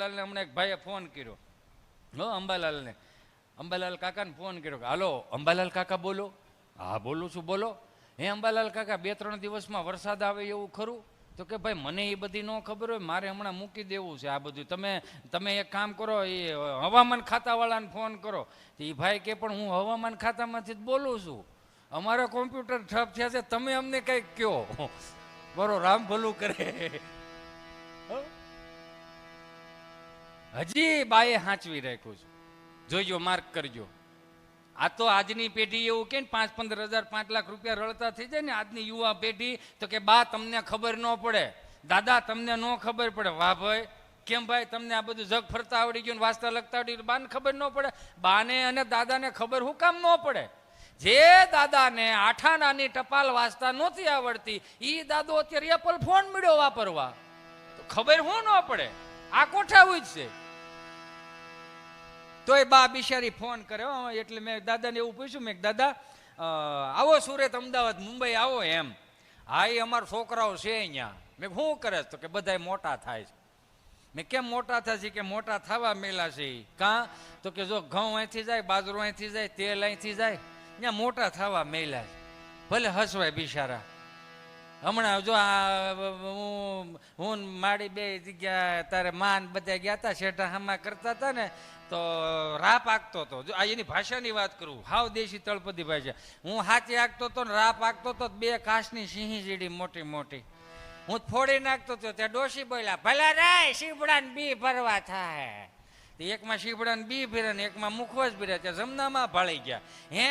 અંબાલાલને હમણાં એક ભાઈએ ફોન કર્યો, અંબાલાલને, અંબાલાલ કાકાને ફોન કર્યો કે હાલો અંબાલાલ કાકા બોલો. હા બોલું છું, બોલો. હે અંબાલાલ કાકા 2-3 દિવસમાં વરસાદ આવે એવું ખરું? તો કે ભાઈ મને એ બધી ન ખબર હોય, મારે હમણાં મૂકી દેવું છે આ બધું. તમે એક કામ કરો, એ હવામાન ખાતાવાળાને ફોન કરો. એ ભાઈ કે પણ હું હવામાન ખાતામાંથી જ બોલું છું, અમારા કોમ્પ્યુટર ઠપ થયા છે, તમે અમને કંઈક કહો. બરો રામ ભલું કરે. હજી બાએ હાંચવી રાખ્યું છે, જોઈજો, માર્ક કરજો. આ તો આજની પેઢી એવું કે 5-15 હજાર 5 લાખ રૂપિયા રળતા થઈ જાય ને આજની યુવા પેઢી, તો કે બા તમને ખબર ન પડે, દાદા તમને ન ખબર પડે. વાહ ભાઈ, કેમ ભાઈ તમને આ બધું જગ ફરતા આવડી ગયું, વાંચતા લખતા આવડી ગયું, બાને ખબર ન પડે? બાને અને દાદાને ખબર શું કામ ન પડે? જે દાદાને 8 આનાની ટપાલ વાંચતા નહોતી આવડતી, એ દાદો અત્યારે એપલ ફોન મળ્યો વાપરવા, તો ખબર શું ન પડે? આ કોઠાવું જ છે. તોય બા બિચારી ફોન કરે. એટલે મેં દાદાને એવું પૂછ્યું, મેં દાદા આવો સુરત, અમદાવાદ, મુંબઈ આવો એમ. હા એ અમારા છોકરાઓ છે અહીંયા. મેં શું કરે? તો કે બધા મોટા થાય છે. મેં કેમ મોટા થાય છે? કે મોટા થવા મેલા છે. કાં? તો કે જો ઘઉં અહીંથી જાય, બાજરો અહીંથી જાય, તેલ અહીંથી જાય, ત્યાં મોટા થવા મેલા છે. ભલે હસવાય બિચારા. હમણાં જો હું મારી 2 જગ્યા તારે માન બધા ગયા હતા, શેઠા હામા કરતા હતા ને, તો રાપ આગતો હતો. જો આ એની ભાષાની વાત કરું, હાવ દેશી તળપદી ભાષા. હું હાથી આગતો હતો ને રાપ આગતો હતો, 2 કાચની સિંહી જેડી મોટી મોટી, હું ફોડી નાખતો હતો. ત્યાં ડોશી બોલ્યા, ભલા રે શીપડાને બી ભરવા થાય. એકમાં શીપડાને બી ભર્યા ને એકમાં મુખવાસ ભર્યા. ત્યાં જમનામાં ભાળી ગયા. હે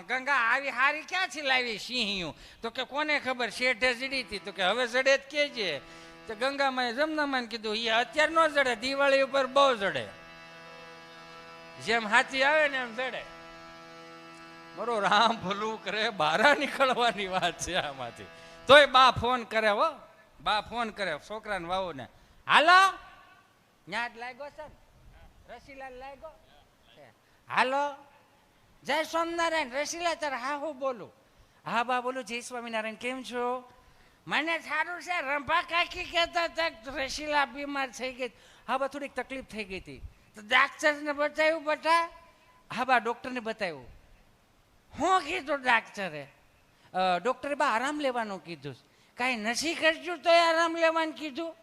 ગંગા આવી હારી ક્યાંથી લાવી સિંહિયું? તો કે કોને ખબર, શેઠે જડી હતી. તો કે હવે જડે જ કેજે. તો ગંગામાં જમનામાં કીધું, એ અત્યારે ન જડે, દિવાળી ઉપર બહુ જડે, જેમ હાથી આવે ને એમ જડે. બરો રામ ભલું કરે, બહાર નીકળવાની વાત છે આમાંથી. તોય બા ફોન કરે, હો બા ફોન કરે છોકરાને વાવો ને, હાલો ન્યા જ લાગ્યો છે ને, રસીલાલ લાગ્યો, હાલો જય સ્વામિનારાયણ. રસીલા તાર હા હું બોલું? હા બા બોલું, જય સ્વામિનારાયણ, કેમ છો? મને સારું છે. રંભા કાકી કહેતા હતા રસીલા બીમાર થઈ ગઈ. હા બા થોડીક તકલીફ થઈ ગઈ હતી. તો ડાક્ટરને બતાવ્યું બેટા? હા બા ડૉક્ટરને બતાવ્યું. શું કીધું ડાક્ટરે? ડૉક્ટરે બા આરામ લેવાનું કીધું. કાંઈ નથી કરશું તોય આરામ લેવાનું કીધું.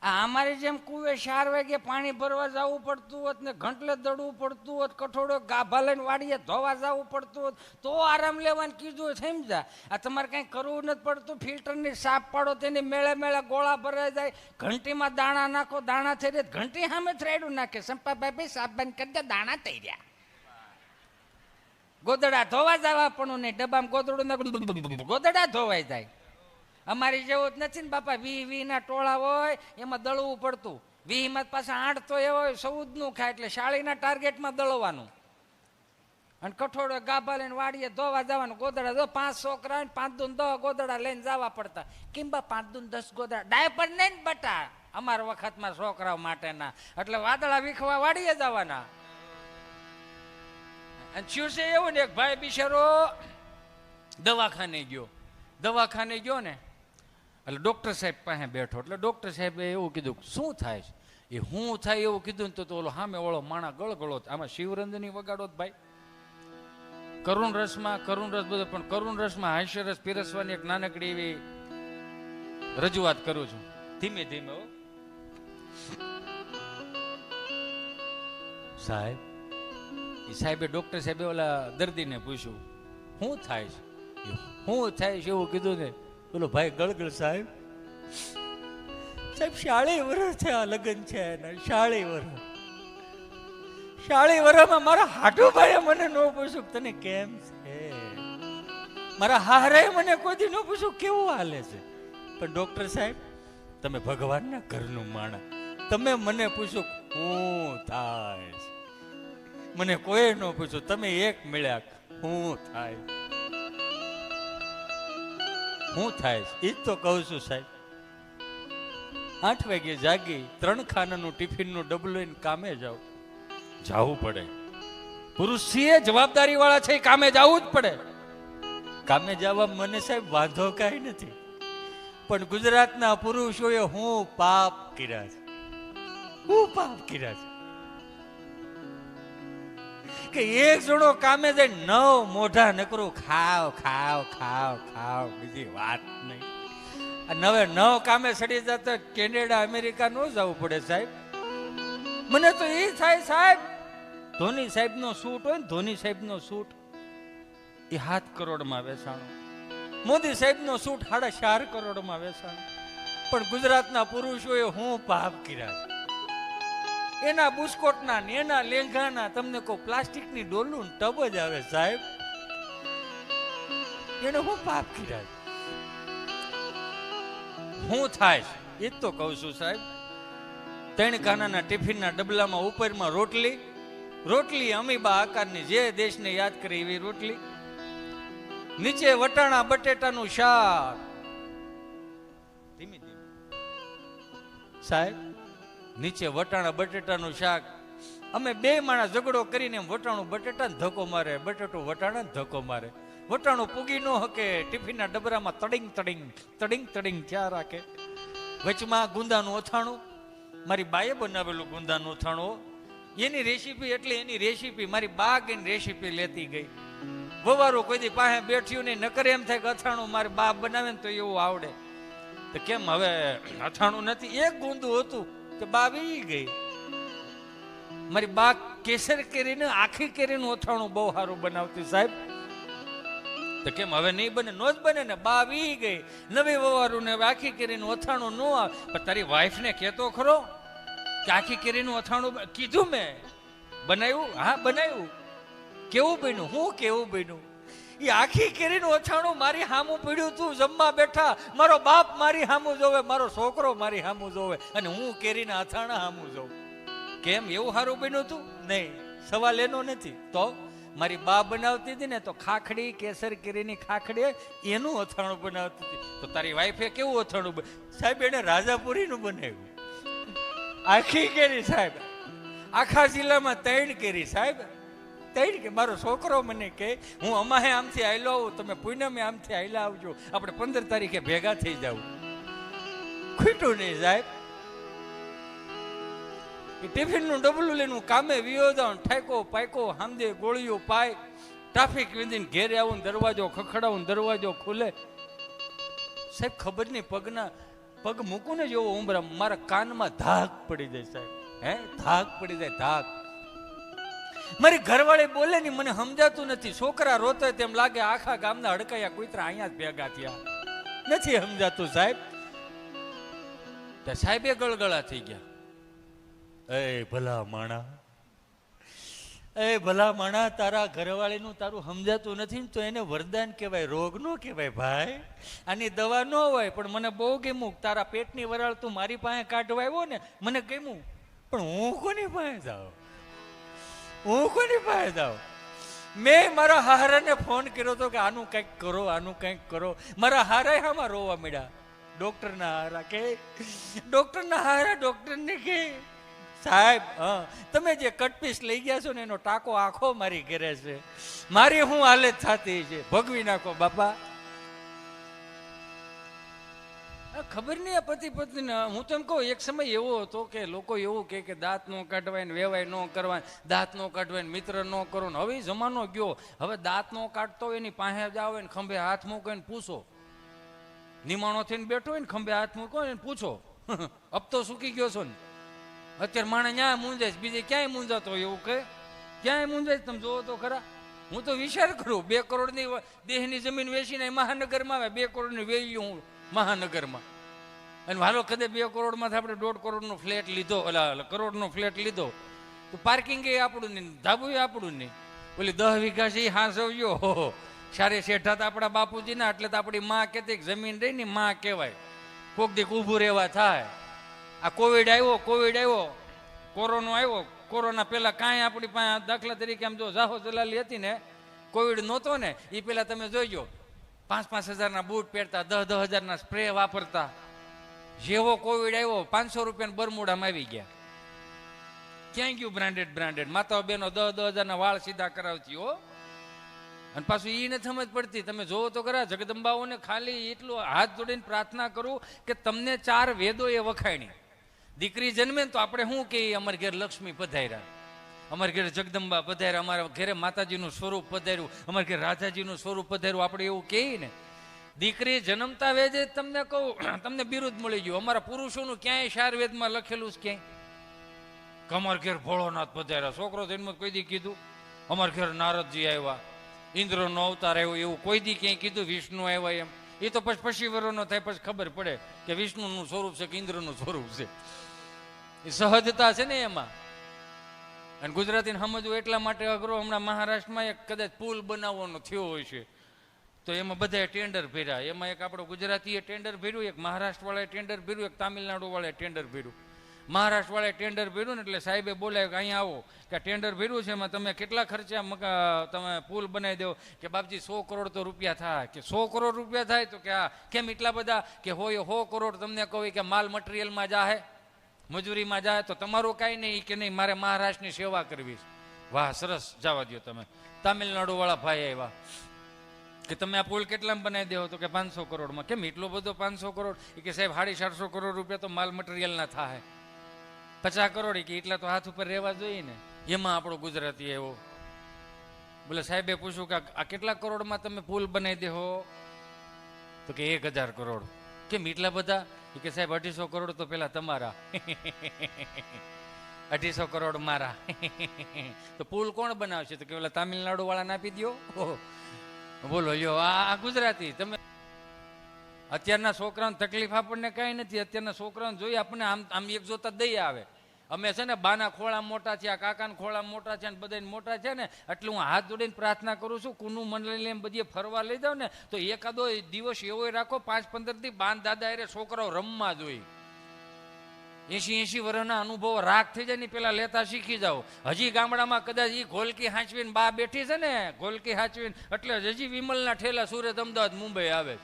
અમારે જેમ કુવે 4 વાગે પાણી ભરવા જવું પડતું હોત ને ઘંટલે દડવું પડતું હોત, કઠોળો ગાભા લઈને વાડીએ ધોવા જવું પડતું હોત, તો આરામ લેવાનું કીધું. સમજા? આ તમારે કંઈ કરવું નથી પડતું. ફિલ્ટરની સાફ પાડો, તેની મેળે મેળે ગોળા ભરાઈ જાય, ઘંટીમાં દાણા નાખો, દાણા થઈ રહ્યા, ઘંટી સામે થ્રેડું નાખે, સંપા ભાઈ સાફ બંધ કરી દે, દાણા થઈ રહ્યા. ગોદડા ધોવા જવા પણ નહીં, ડબ્બામાં ગોદડું નાખ, ગોદડા ધોવાઈ જાય. અમારી જેવું જ નથી ને બાપા. 20 ના ટોળા હોય, એમાં દળવું પડતું. 20 માં પાછા 8 તો એવો હોય 14નું ખાય, એટલે શાળીના ટાર્ગેટમાં દળવાનું. અને કઠોળો ગાભા લઈને વાડીએ ધોવા જવાનું. ગોદડા જો 5 છોકરા 5 દૂન 10 ગોદડા લઈને જવા પડતા. કેમ બા 5 દૂન 10 ગોદડા? ડાયપર નહીં ને બટા અમારા વખતમાં છોકરાઓ માટેના, એટલે વાદળા વીખવા વાડીએ જવાના. અને શું છે એવું ને, એક ભાઈ બિચારો દવાખાને ગયો ને, એટલે ડૉક્ટર સાહેબ પાસે બેઠો. એટલે ડૉક્ટર સાહેબે એવું કીધું, શું થાય છે? એ હું થાય એવું કીધું ને, તો ઓલો સામે ઓળો માણા ગળગળો. આમાં શિવરંજની વગાડો ભાઈ, કરુણ રસમાં, કરુણ રસ બધો, પણ કરુણ રસમાં હાસ્ય રસ પીરસવાની એક નાનકડી એવી રજૂઆત કરું છું, ધીમે ધીમે. હો સાહેબ, એ સાહેબે ડૉક્ટર સાહેબે ઓલા દર્દીને પૂછ્યું, શું થાય છે? શું થાય છે એવું કીધું ને, બોલો ભાઈ ગળગળ, સાહેબ 40 વર્ષ થયા લગ્ન છે એના, 40 વર્ષમાં મારા હાટુભાઈએ મને ન પૂછ્યું તને કેમ છે, મારા હારે મને કોઈ દી ન પૂછ્યું કેવું હાલે છે. પણ ડૉક્ટર સાહેબ તમે ભગવાનના ઘરનું માણસ, તમે મને પૂછ્યું શું થાય છે, મને કોઈ ન પૂછ્યું, તમે એક મળ્યા શું થાય, શું થાય એ જ તો કહું છું સાહેબ. 8 વાગે જાગી 3 ખાનાનું ટિફિનનું ડબલું લઈને કામે જાવું પડે. પુરુષ છીએ, જવાબદારી વાળા છે, કામે જવું જ પડે. કામે જવા મને સાહેબ વાંધો કાંઈ નથી, પણ ગુજરાતના પુરુષોએ હું પાપ કર્યા છે, હું પાપ કર્યા છે કે એક જણો કામે જાય 9 મોઢા નકરું ખાવ ખાવ ખાવ ખાવ, બીજી વાત નહીં. નવે 9 કામે સડી જતો કેનેડા અમેરિકા નો જવું પડે સાહેબ. મને તો એ થાય સાહેબ, ધોની સાહેબ નો સૂટ હોય ને, ધોની સાહેબ નો સૂટ એ 7 કરોડમાં વેચાણો, મોદી સાહેબ નો સૂટ 4.5 કરોડમાં વેચાણો. પણ ગુજરાતના પુરુષોએ હું પાપ કર્યા છે. એના બુસ્કોટના ને એના લેંઘાના તમને કોઈ પ્લાસ્ટિકની ડોલું ટબ જ આવે સાહેબ. એને હું પાપ કર્યા છે. હું થાય એ જ તો કહું છું સાહેબ. 3 ખાનાના ટિફિનના ડબલામાં ઉપરમાં રોટલી અમીબા આકારની, જે દેશને યાદ કરે એવી રોટલી, નીચે વટાણા બટેટાનું શાક. ધીમે ધીમે સાહેબ, નીચે વટાણા બટેટાનું શાક. અમે 2 માણસ ઝઘડો કરીને વટાણું બટેટા ધક્કો મારે, બટેટું વટાણા ધક્કો મારે. વટાણું પૂગી ન હકે, ટિફિનના ડબરામાં તડિંગ તડિંગ તડિંગ તડિંગ ચા રાખે. વચમાં ગુંદાનું અથાણું, મારી બાએ બનાવેલું ગુંદાનું અથાણું. એની રેસીપી એટલે એની રેસીપી, મારી બા ગઈને રેસીપી લેતી ગઈ. વવારું કોઈ દી પાસે બેઠ્યું નહીં, નકર એમ થાય કે અથાણું મારી બા બનાવે ને તો એવું આવડે. તો કેમ હવે અથાણું નથી, એક ગુંદું હતું કે બા વી ગઈ. મારી બા કેસર કેરીને આખી કેરીનું અથાણું બહુ સારું બનાવતી સાહેબ. તો કેમ હવે નહીં બને, નો જ બને ને, બા વી ગઈ. નવી વવારું ને આખી કેરીનું અથાણું ન આવે. પણ તારી વાઈફ ને કહેતો ખરો કે આખી કેરીનું અથાણું કીધું મેં બનાવ્યું? હા બનાવ્યું. કેવું બન્યું? હું કેવું બન્યું? એ આખી કેરીનું અથાણું મારી સામું પડ્યું, તું જમવા બેઠા, મારો બાપ મારી સામું જોવે, મારો છોકરો મારી સામું જોવે, અને હું કેરીના અથાણા સામું જોઉં. કેમ એવું સારું બન્યું તું? નહીં, સવાલ એનો નથી. તો મારી બા બનાવતી હતી ને તો ખાખડી, કેસર કેરીની ખાખડી, એનું અથાણું બનાવતી હતી. તો તારી વાઈફે કેવું અથાણું સાહેબ? એને રાજાપુરીનું બનાવ્યું. આખી કેરી સાહેબ, આખા જિલ્લામાં 3 કેરી સાહેબ, 3 કે. મારો છોકરો મને કહે, હું અમાહે આમથી આયલો આવું, તમે પૂનમે આમથી આયલા આવજો, આપણે 15 તારીખે ભેગા થઈ જાવ. ખૂટ્યું નહીં સાહેબ. ટિફિનનું ડબલું લઈને કામે વિયો જાઉં, ઠાકો પાયકો હામદે ગોળીઓ પાય, ટ્રાફિક વિધિને ઘેરે આવું, દરવાજો ખખડાવું, દરવાજો ખુલે સાહેબ. ખબર નહીં, પગ મૂકું ને જેવો ઉંબરા, મારા કાનમાં ધાક પડી જાય સાહેબ. હે, ધાક પડી જાય, ધાક. મારી ઘરવાળી બોલે ને મને સમજાતું નથી. છોકરા રોતા તેમ લાગે આખા ગામના હડકાયા કુતરા અહીંયા જ ભેગા થયા, નથી સમજાતું સાહેબ. સાહેબે ગળગળા થઈ ગયા. એ ભલા માણા, તારા ઘરવાળીનું તારું સમજાતું નથી ને તો એને વરદાન કહેવાય, રોગ નો કહેવાય ભાઈ. આની દવા ન હોય. પણ મને બહુ ગમ્યું, તારા પેટની વરાળ તું મારી પાસે કાઢવા આવ્યો ને, મને ગમ્યું. પણ હું કોની પાસે જાઉં? મેં મારા હારાને ફોન કર્યો હતો કે આનું કંઈક કરો, આનું કંઈક કરો. મારા હારા આમાં રોવા મળ્યા. ડોક્ટરના હારા ડોક્ટરને કે સાહેબ, તમે જે કટપીસ લઈ ગયા છો ને એનો ટાંકો આખો મારી ઘરે છે, મારી હું હાલત થતી છે, ભોગવી નાખો બાપા. ખબર નહીં આ પતિ પત્ની. હું તો એમ કહું, એક સમય એવો હતો કે લોકો એવું કે દાંત નો કાઢવાય ને વેવાય ન કરવાય, દાંત નો કાઢવાય ને મિત્ર ન કરો ને. હવે જમાનો ગયો, હવે દાંત નો કાઢતો હોય એની પાસે જાવ ને ખંભે હાથ મૂકો ને પૂછો. નિમાણો થઈને બેઠો હોય ને ખંભે હાથ મૂકો ને પૂછો, અબ તો સૂકી ગયો છો ને. અત્યારે માણસ ન્યા મૂંઝાય, બીજે ક્યાંય મૂંઝાતો હોય એવું કે ક્યાંય મૂંઝાય? તમે જોવો તો ખરા. હું તો વિચાર કરું, 2 કરોડની દેહની જમીન વેચીને મહાનગરમાં આવે, 2 કરોડની વેલ્યુ હું મહાનગરમાં. અને હાલો કદે 2 કરોડમાંથી આપણે 1.5 કરોડનો ફ્લેટ લીધો, કરોડનો ફ્લેટ લીધો, તો પાર્કિંગ એ આપણું નહીં, ધાબુ એ આપણું નહીં. ઓલી 10 વીઘા છે એ હાંસવ્યો. સારે શેઠા તો આપણા બાપુજીના, એટલે તો આપણી માં કહેતી જમીન રહી ને માં કહેવાય. કોક દીક ઊભું રહેવા થાય. આ કોવિડ આવ્યો, કોરોનો આવ્યો. કોરોના પહેલા કાંઈ આપણી પાસે દાખલા તરીકે આમ જો જાહો જલાલી હતી ને, કોવિડ નહોતો ને એ પહેલા તમે જોઈજો, 5-5 હજારના બૂટ પહેરતા, 10-10 હજારના સ્પ્રે વાપરતા. જેવો કોવિડ આવ્યો 500 રૂપિયાના બરમુડામાં આવી ગયા. ક્યાંય ગયું બ્રાન્ડેડ? માતાઓ બહેનો 10-10 હજારના વાળ સીધા કરાવતી હો. અને પાછું એ નથી સમજ પડતી. તમે જોવો તો ખરા, જગદંબાઓને ખાલી એટલું હાથ જોડીને પ્રાર્થના કરું કે તમને 4 વેદો એ વખાણી. દીકરી જન્મે ને તો આપણે શું કહીએ, અમારા ઘેર લક્ષ્મી પધાર્યા, અમારા ઘેર જગદંબા પધાર્યા, અમારા ઘેરે માતાજીનું સ્વરૂપ પધાર્યું, અમારા ઘેર રાધાજીનું સ્વરૂપ પધાર્યું, આપણે એવું કહીએ ને. દીકરી જન્મતા વેદે તમને કહું, તમને બિરુદ મળી ગયું. અમારા પુરુષોનું ક્યાંય 4 વેદમાં લખેલું છે ક્યાંય? અમારા ઘેર ભોળોનાથ પધાર્યા, છોકરો જન્મ કોઈ દી કીધું? અમારા ઘેર નારદજી આવ્યા, ઇન્દ્રનો અવતાર આવ્યો, એવું કોઈ દી ક્યાંય કીધું? વિષ્ણુ આવ્યા એમ? એ તો પછી વરોનો થાય પછી ખબર પડે કે વિષ્ણુનું સ્વરૂપ છે કે ઇન્દ્રનું સ્વરૂપ છે. એ સહજતા છે ને એમાં. અને ગુજરાતીને સમજવું એટલા માટે અઘરો. હમણાં મહારાષ્ટ્રમાં એક કદાચ પુલ બનાવવાનો થયો હોય છે, તો એમાં બધાએ ટેન્ડર ભર્યા. એમાં એક આપણો ગુજરાતીએ ટેન્ડર ભર્યું, એક મહારાષ્ટ્રવાળાએ ટેન્ડર ભર્યું, એક તામિલનાડુવાળાએ ટેન્ડર ભર્યું. મહારાષ્ટ્રવાળાએ ટેન્ડર ભર્યું ને એટલે સાહેબે બોલાવ્યું કે અહીંયા આવો, કે ટેન્ડર ભર્યું છે, એમાં તમે કેટલા ખર્ચા તમે પુલ બનાવી દો? કે બાપજી 100 કરોડ તો રૂપિયા થાય. કે 100 કરોડ રૂપિયા થાય? તો કે હા. કેમ એટલા બધા? કે હોય 100 કરોડ તમને કહું કે માલ મટીરિયલમાં જાહે, મજૂરીમાં જાય, તો તમારું કાંઈ નહીં. કે નહીં, મારે મહારાષ્ટ્રની સેવા કરવી છે. વાહ, સરસ, જવા દો તમે. તામિલનાડુવાળા ભાઈ આવ્યા કે તમે આ પુલ કેટલામાં બનાવી દેવો? તો કે 500 કરોડમાં. કેમ એટલો બધો 500 કરોડ? કે સાહેબ 450 કરોડ રૂપિયા તો માલ મટીરિયલના થાય. 50 કરોડ કે એટલા તો હાથ ઉપર રહેવા જોઈએ ને. એમાં આપણો ગુજરાતી એવો બોલે. સાહેબે પૂછ્યું કે આ કેટલા કરોડમાં તમે પુલ બનાવી દેહો? તો કે 1000 કરોડ. કેમ એટલા બધા? કે સાહેબ 250 કરોડ તો પેલા તમારા, 250 કરોડ મારા. તો પુલ કોણ બનાવશે? તો કે પેલા તામિલનાડુ વાળાને આપી દો. બોલો લ્યો, આ ગુજરાતી. તમે અત્યારના છોકરાઓને તકલીફ આપણને કઈ નથી. અત્યારના છોકરાઓને જોઈએ આપણને આમ એક જોતા દઈ આવે. અમે છે ને બાના ખોળા મોટા છે, કાકાના ખોળા મોટા છે, બધાને મોટા છે ને, એટલે હું હાથ જોડીને પ્રાર્થના કરું છું, કુનું મંડળી લઈને બધી ફરવા લઈ જાવ ને, તો એકાદો દિવસ એવો રાખો 5-15 દી બાન દાદા એ છોકરાઓ રમવા જોઈએ. 80 વર્ષના અનુભવો રાખ થઈ જાય ને પેલા લેતા શીખી જાઓ. હજી ગામડામાં કદાચ એ ગોલકી હાંચવીને બા બેઠી છે ને, ગોલકી હાંચવીને, એટલે હજી વિમલના ઠેલા સુરત, અમદાવાદ, મુંબઈ આવે છે.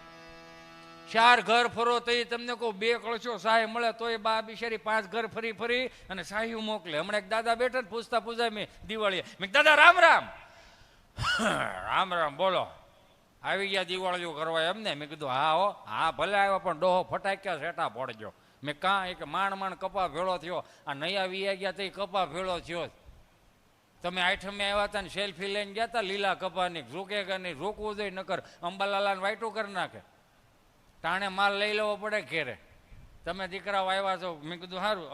4 ઘર ફરો તો તમને કહું 2 કળશો સહાય મળે તોય બા બિચારી 5 ઘર ફરી અને સાહ્યું મોકલે. હમણાં એક દાદા બેઠા ને પૂછતા મેં દિવાળી, મેં દાદા રામ રામ. રામ રામ બોલો, આવી ગયા દિવાળીઓ કરવા એમને? મેં કીધું હા હો. હા ભલે આવ્યો, પણ ડોહો ફટાક્યા સેટા પડજો. મેં કાં કે માંડ કપા ભેળો થયો. આ નયા વી ગયા તો કપા ભેળો થયો. તમે આઠમે આવ્યા હતા ને સેલ્ફી લઈને ગયા હતા લીલા કપાની, ઝૂકે કે નહીં? રોકવું જોઈએ, નકર અંબાલાલાને વાઈટું કરી નાખે. ટાણે માલ લઈ લેવો પડે ઘેરે. તમે દીકરાઓ આવ્યા છો, મેં કીધું સારું.